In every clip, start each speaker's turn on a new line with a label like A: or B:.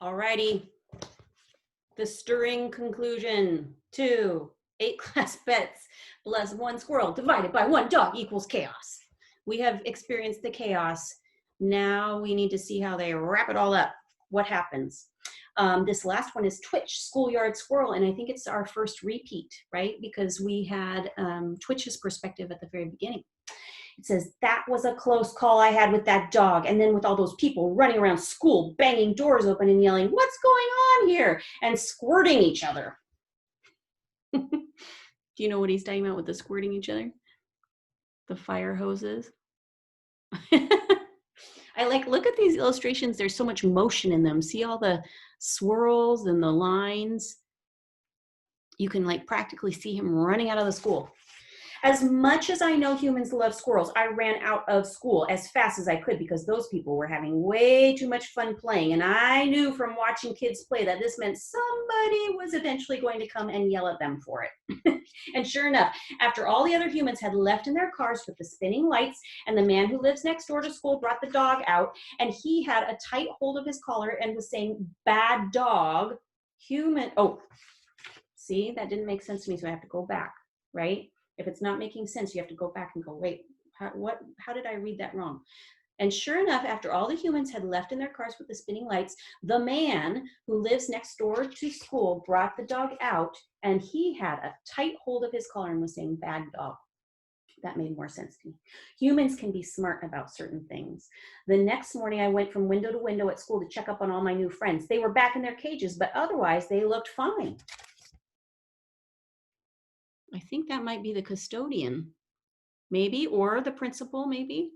A: Alrighty, the stirring conclusion. 2 8 class pets plus 1 squirrel divided by 1 dog equals chaos. We have experienced the chaos. Now we need to see how they wrap it all up. What happens? This last one is Twitch, Schoolyard Squirrel, and I think it's our first repeat, right? Because we had Twitch's perspective at the very beginning. It says, that was a close call I had with that dog. And then with all those people running around school, banging doors open and yelling, what's going on here? And squirting each other. Do you know what he's talking about with the squirting each other? The fire hoses. Look at these illustrations. There's so much motion in them. See all the swirls and the lines? You can practically see him running out of the school. As much as I know humans love squirrels, I ran out of school as fast as I could because those people were having way too much fun playing. And I knew from watching kids play that this meant somebody was eventually going to come and yell at them for it. And sure enough, after all the other humans had left in their cars with the spinning lights, and the man who lives next door to school brought the dog out, and he had a tight hold of his collar and was saying, bad dog, human. Oh, see, that didn't make sense to me, so I have to go back, right? If it's not making sense, you have to go back and go, wait, how did I read that wrong? And sure enough, after all the humans had left in their cars with the spinning lights, the man who lives next door to school brought the dog out, and he had a tight hold of his collar and was saying, bad dog. That made more sense to me. Humans can be smart about certain things. The next morning, I went from window to window at school to check up on all my new friends. They were back in their cages, but otherwise they looked fine. I think that might be the custodian, maybe, or the principal, maybe.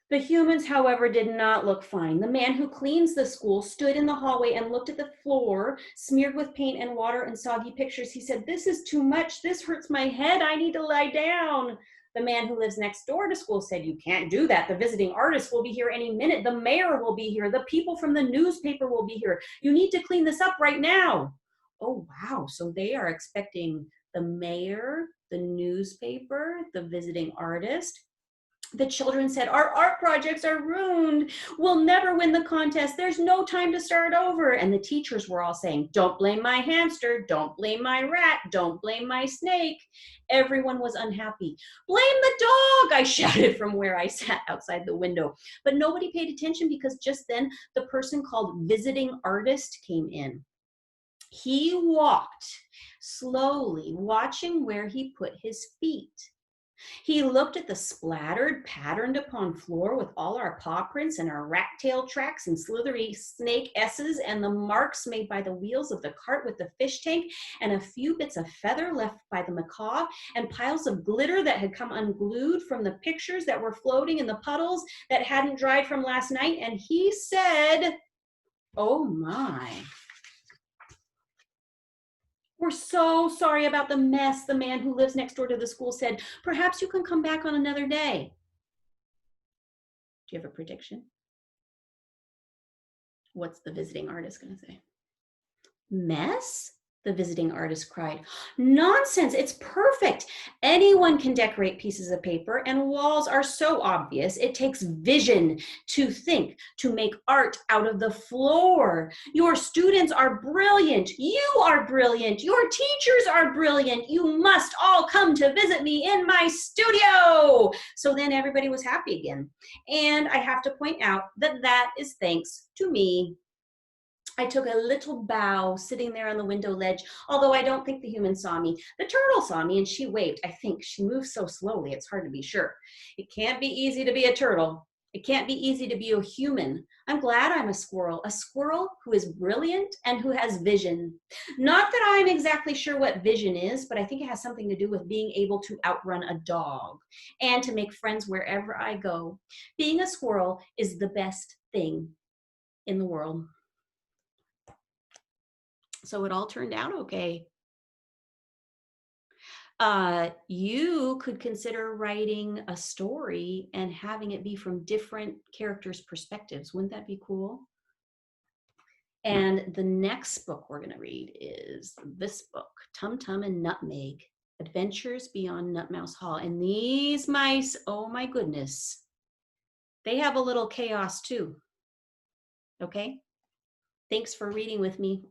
A: The humans, however, did not look fine. The man who cleans the school stood in the hallway and looked at the floor, smeared with paint and water and soggy pictures. He said, this is too much. This hurts my head. I need to lie down. The man who lives next door to school said, you can't do that. The visiting artist will be here any minute. The mayor will be here. The people from the newspaper will be here. You need to clean this up right now. Oh, wow. So they are expecting the mayor, the newspaper, the visiting artist. The children said, our art projects are ruined. We'll never win the contest. There's no time to start over. And the teachers were all saying, don't blame my hamster. Don't blame my rat. Don't blame my snake. Everyone was unhappy. Blame the dog, I shouted from where I sat outside the window. But nobody paid attention because just then the person called visiting artist came in. He walked slowly, watching where he put his feet. He looked at the splattered, patterned upon floor with all our paw prints and our rat tail tracks and slithery snake S's and the marks made by the wheels of the cart with the fish tank and a few bits of feather left by the macaw and piles of glitter that had come unglued from the pictures that were floating in the puddles that hadn't dried from last night. And he said, oh my. We're so sorry about the mess, the man who lives next door to the school said. Perhaps you can come back on another day. Do you have a prediction? What's the visiting artist going to say? Mess? The visiting artist cried. Nonsense, it's perfect. Anyone can decorate pieces of paper, and walls are so obvious. It takes vision to think, to make art out of the floor. Your students are brilliant. You are brilliant. Your teachers are brilliant. You must all come to visit me in my studio. So then everybody was happy again. And I have to point out that that is thanks to me. I took a little bow sitting there on the window ledge, although I don't think the human saw me. The turtle saw me and she waved. I think she moved so slowly, it's hard to be sure. It can't be easy to be a turtle. It can't be easy to be a human. I'm glad I'm a squirrel who is brilliant and who has vision. Not that I'm exactly sure what vision is, but I think it has something to do with being able to outrun a dog and to make friends wherever I go. Being a squirrel is the best thing in the world. So it all turned out okay. You could consider writing a story and having it be from different characters' perspectives. Wouldn't that be cool? And the next book we're going to read is this book, Tum Tum and Nutmeg, Adventures Beyond Nutmouse Hall. And these mice, oh my goodness, they have a little chaos too. Okay? Thanks for reading with me.